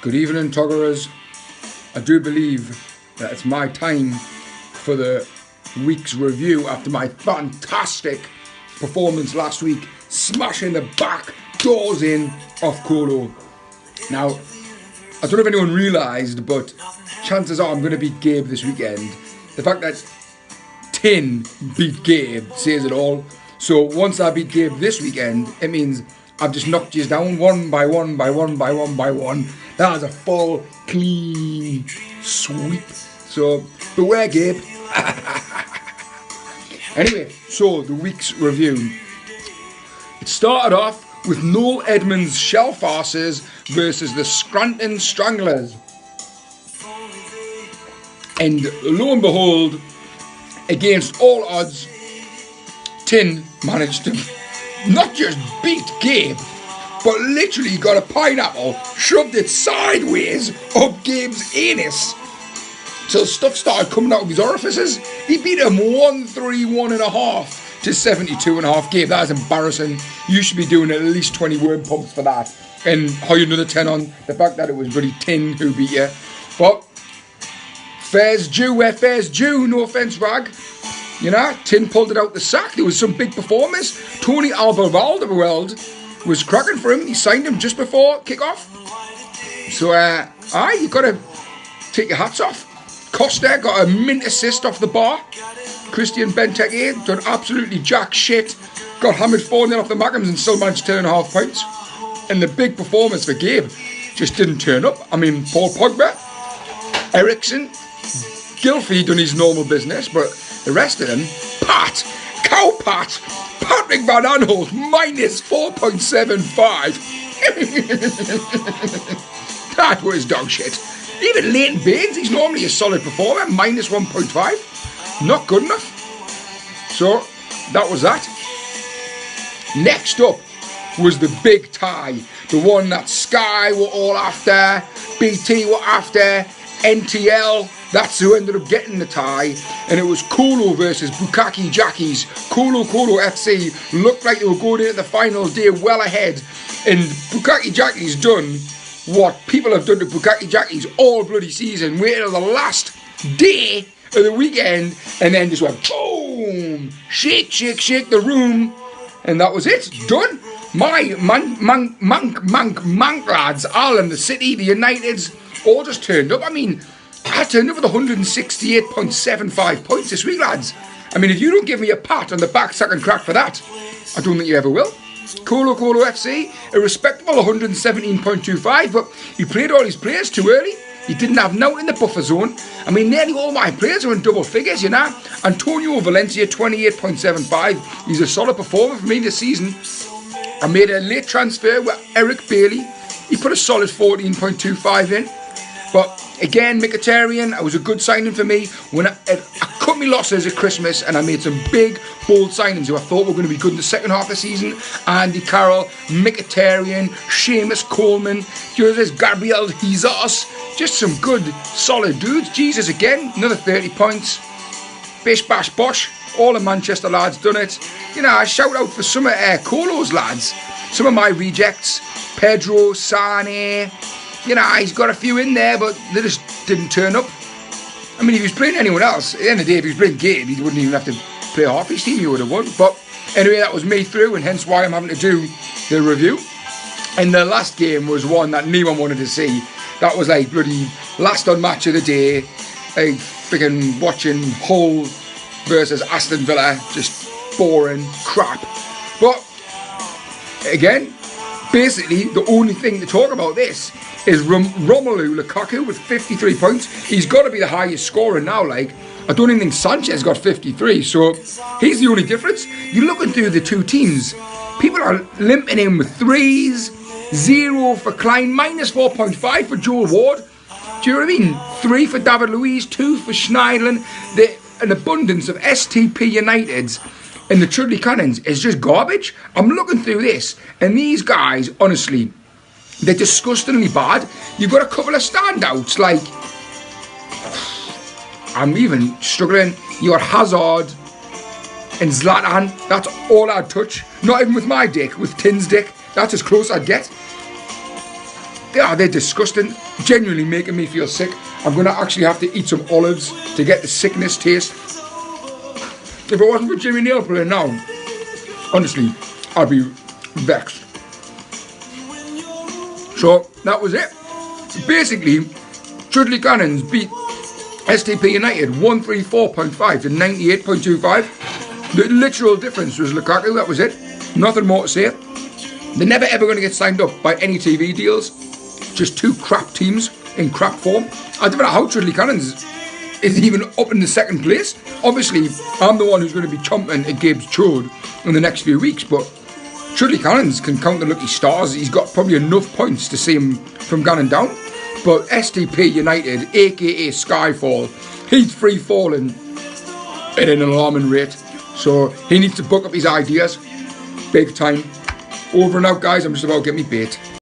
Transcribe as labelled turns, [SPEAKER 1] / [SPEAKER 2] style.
[SPEAKER 1] Good evening, Toggerers. I do believe that it's my time for the week's review after my fantastic performance last week, smashing the back doors in of Colo. Now, I don't know if anyone realised, but chances are I'm going to beat Gabe this weekend. The fact that Tin beat Gabe says it all. So once I beat Gabe this weekend, it means I've just knocked you down one by one by one by one by one. That is a full, clean sweep. So beware, Gabe. Anyway, so the week's review. It started off with Noel Edmonds' Shell Farces versus the Scranton Stranglers. And lo and behold, against all odds, Tin managed to not just beat Gabe, but literally got a pineapple, shoved it sideways up Gabe's anus. So stuff started coming out of his orifices. He beat him 131.5 to 72.5. Gabe, that is embarrassing. You should be doing at least 20 word pumps for that. And how you another 10 on the fact that it was really Tin who beat you. But fair's due where fair's due, no offence, Rag. You know, Tin pulled it out the sack. There was some big performers. Tony Alderweireld was cracking for him. He signed him just before kick-off. So, you got to take your hats off. Costa got a mint assist off the bar. Christian Benteke done absolutely jack shit. Got hammered 4-0 off the Mackems and still managed 10.5 points. And the big performance for Gabe just didn't turn up. I mean, Paul Pogba, Ericsson, Gylfi done his normal business, but the rest of them, Patrick Van Aanholt, minus 4.75. That was dog shit. Even Leighton Baines, he's normally a solid performer, minus 1.5. Not good enough. So, that was that. Next up was the big tie. The one that Sky were all after, BT were after, NTL. That's who ended up getting the tie. And it was Colo versus Bukaki Jackies. Colo FC looked like they were going into the final day well ahead. And Bukaki Jackies done what people have done to Bukaki Jackies all bloody season. Waited till the last day of the weekend and then just went boom! Shake the room. And that was it. Done. My mank lads, Ireland, the City, the Uniteds, all just turned up. I mean, I turned up with 168.75 points this week, lads. I mean, if you don't give me a pat on the back second crack for that, I don't think you ever will. Colo FC, a respectable 117.25, but he played all his players too early. He didn't have no in the buffer zone. I mean, nearly all my players are in double figures, you know. Antonio Valencia, 28.75. He's a solid performer for me this season. I made a late transfer with Eric Bailey. He put a solid 14.25 in. But again, Mkhitaryan, it was a good signing for me. When I cut my losses at Christmas and I made some big, bold signings who I thought were going to be good in the second half of the season. Andy Carroll, Mkhitaryan, Seamus Coleman, there's Gabriel Jesus. Just some good, solid dudes. Jesus again, another 30 points. Bish, bash, bosh. All the Manchester lads done it. You know, I shout out for some of Colo's lads. Some of my rejects. Pedro, Sane. You know, he's got a few in there, but they just didn't turn up. I mean, if he was playing anyone else, at the end of the day, if he was playing Gabe, he wouldn't even have to play half his team, he would have won. But anyway, that was me through, and hence why I'm having to do the review. And the last game was one that no one wanted to see. That was like bloody last on match of the day. Like freaking watching Hull versus Aston Villa. Just boring crap. But again, basically the only thing to talk about this is Romelu Lukaku with 53 points. He's got to be the highest scorer now. Like, I don't even think Sanchez got 53. So he's the only difference. You're looking through the two teams. People are limping in with threes. 0 for Klein, minus 4.5 for Joel Ward. Do you know what I mean? 3 for David Luiz, 2 for Schneidlin. An abundance of STP Uniteds and the Chudley Cannons is just garbage. I'm looking through this, and these guys, honestly, they're disgustingly bad. You've got a couple of standouts, like, I'm even struggling. You got Hazard and Zlatan. That's all I'd touch. Not even with my dick, with Tin's dick. That's as close I'd get. they're disgusting. Genuinely making me feel sick. I'm going to actually have to eat some olives to get the sickness taste. If it wasn't for Jimmy Neal playing now, honestly, I'd be vexed. So that was it. Basically, Chudley Cannons beat STP United 134.5 to 98.25. The literal difference was Lukaku, that was it. Nothing more to say. They're never ever going to get signed up by any TV deals. Just two crap teams in crap form. I don't know how Chudley Cannons is even up in the second place. Obviously, I'm the one who's going to be chomping at Gabe's chode in the next few weeks, but Chudley Cannons can count the lucky stars. He's got probably enough points to see him from going down. But STP United, aka Skyfall, he's free falling at an alarming rate. So he needs to book up his ideas big time. Over and out, guys. I'm just about to get me bait.